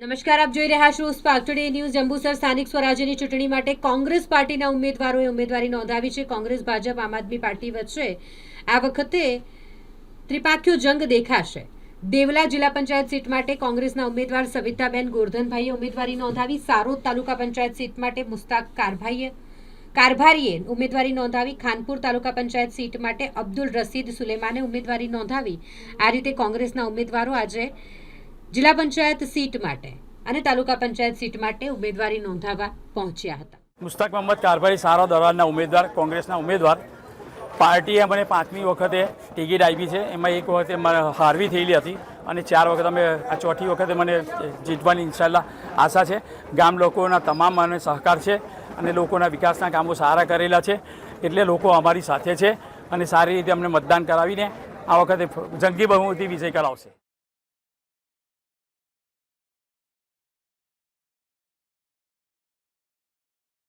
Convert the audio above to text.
નમસ્કાર, આપ જોઈ રહ્યા છો સ્પાર્ક ટુડે ન્યૂઝ। જંબુસર સ્થાનિક સ્વરાજ્યની ચૂંટણી માટે કોંગ્રેસ પાર્ટીના ઉમેદવારોએ ઉમેદવારી નોંધાવી છે। કોંગ્રેસ ભાજપ આમ આદમી પાર્ટી વચ્ચે આ વખતે ત્રિપાખ્યો જંગ દેખાશે। દેવલા જિલ્લા પંચાયત સીટ માટે કોંગ્રેસના ઉમેદવાર સવિતાબેન ગોરધનભાઈએ ઉમેદવારી નોંધાવી। સારોદ તાલુકા પંચાયત સીટ માટે મુસ્તાક કારભારીએ ઉમેદવારી નોંધાવી। ખાનપુર તાલુકા પંચાયત સીટ માટે અબ્દુલ રસીદ સુલેમાને ઉમેદવારી નોંધાવી। આ રીતે કોંગ્રેસના ઉમેદવારો આજે જિલ્લા પંચાયત સીટ માટે અને તાલુકા પંચાયત સીટ માટે ઉમેદવારી નોંધાવવા પહોંચ્યા હતા। મુસ્તાક મોહમ્મદ કારભારી સારોદ દરવાજના ઉમેદવાર, કોંગ્રેસના ઉમેદવાર। પાર્ટીએ મને 5મી વખતે ટિકિટ આપી છે। એમાં એક વખતે હારવી થયેલી હતી અને 4 વખત અમે આ ચોથી વખતે મને જીતવાની ઇન્શાલ્લાહ આશા છે। ગામ લોકોના તમામ મને સહકાર છે અને લોકોના વિકાસના કામો સારા કરેલા છે, એટલે લોકો અમારી સાથે છે અને સારી રીતે અમને મતદાન કરાવીને આ વખતે જંગી બહુમતી વિજય કરાવશે।